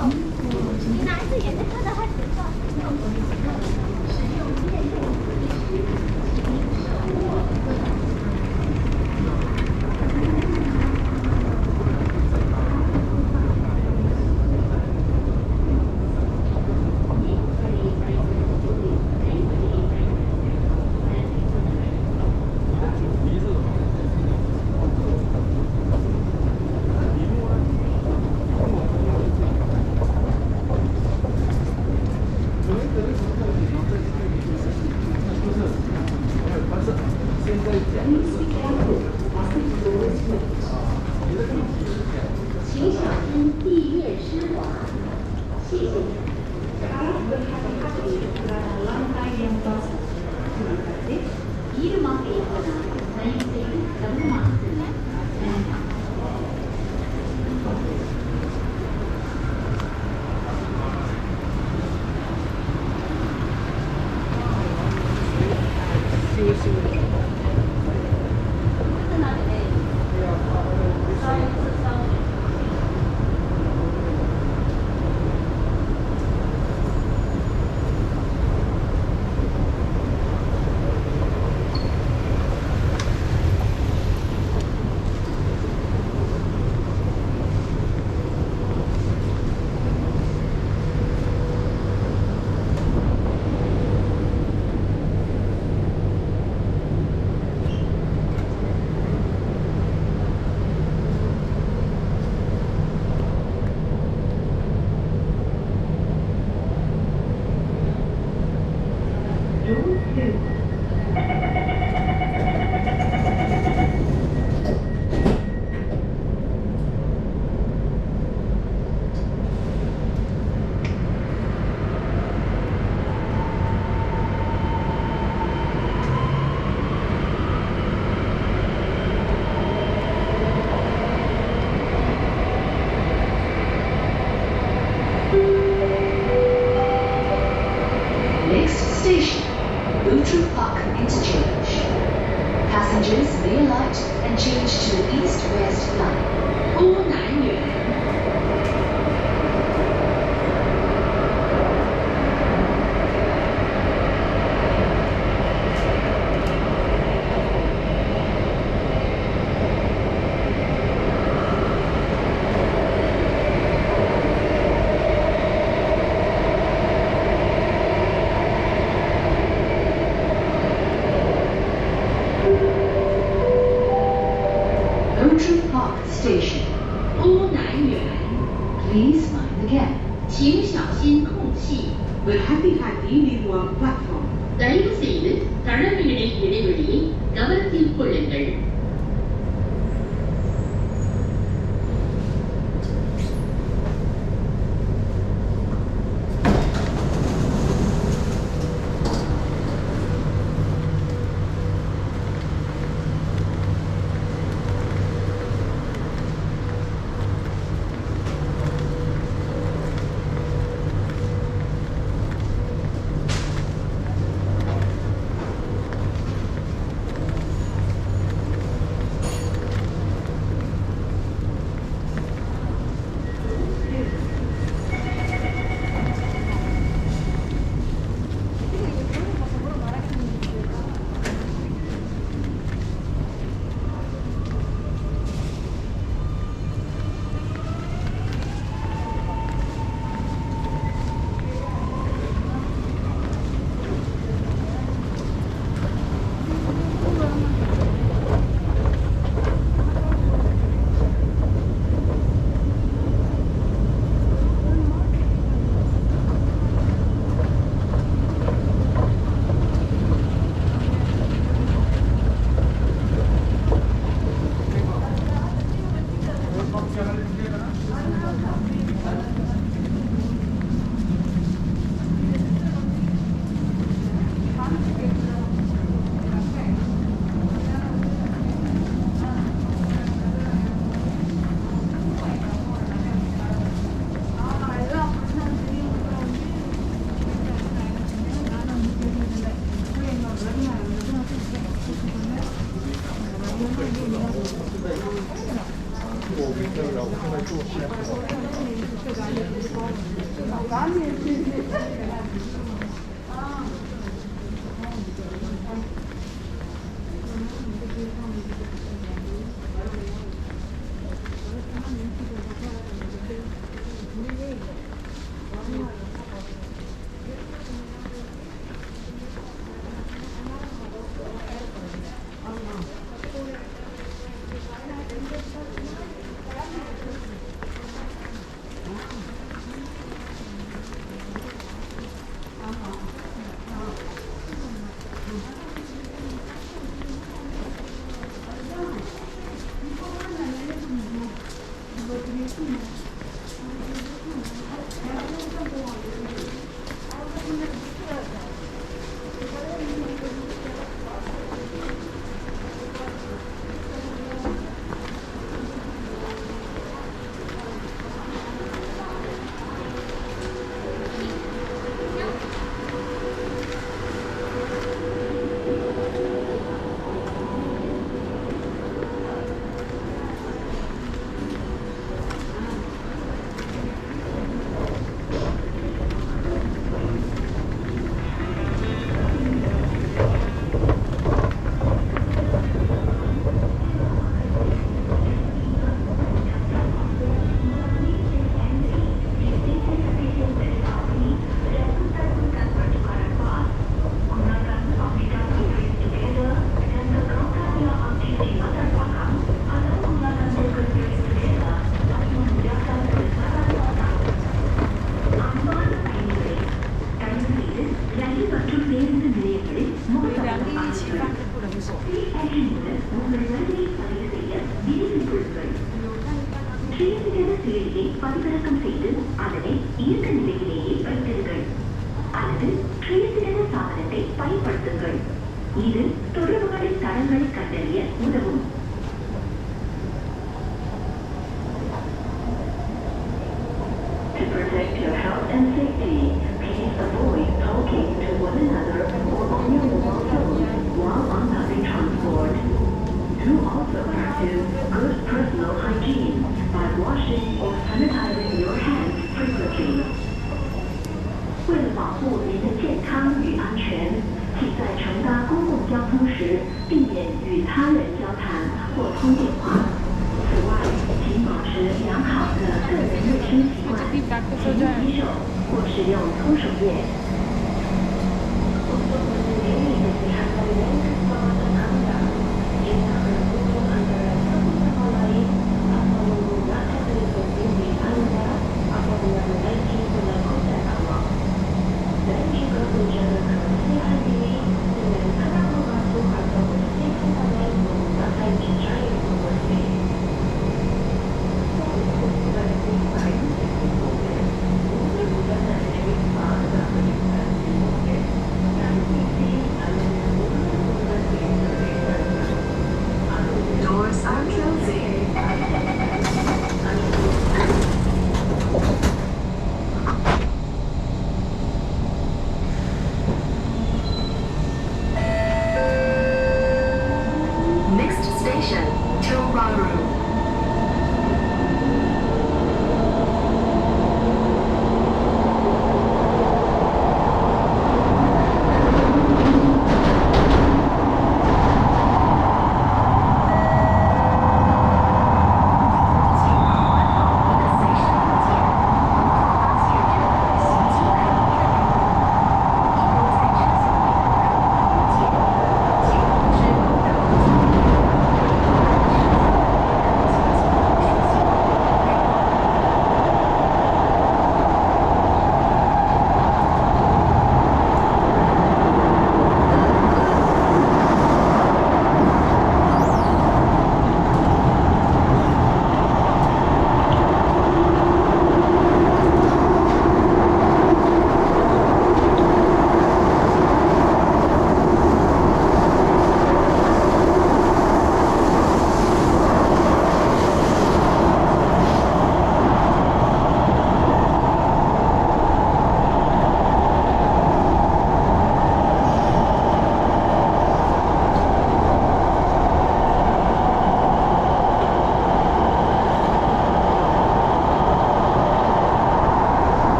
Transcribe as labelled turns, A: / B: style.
A: 你拿一只眼睛看到它形状。
B: 请小心地面湿滑，谢谢。이름하게거나 나이스를 너무 많습니다. Next station, Outram Park Interchange. Passengers may alight and change to the East-West line. 郭南园。Outram Park Station, 郭南园。Please mind the gap. 请小心空隙。
C: We're happy to have you in one platform.
B: தயவு செய்து தளர்வுகளில் இடைவெளியை கவனத்தில் கொள்ளுங்கள். செயலியை பதிவிறக்கம் செய்து அதனை இயக்க நிலையிலேயே வைத்திருங்கள் அல்லது ட்ரேசிடன சாதனத்தை பயன்படுத்துங்கள். இது தொடர்புகளின் தடங்களை கண்டறிய உதவும். To protect your health and safety, please avoid talking to one another or on your mobile phone while on public transport. Do also practice good personal hygiene by washing or sanitizing your hands frequently. 为了保护您的健康与安全，请在乘搭公共交通时避免与他人交谈或通电话。此外，请保持良好的个人卫生习惯，勤洗手或使用搓手液。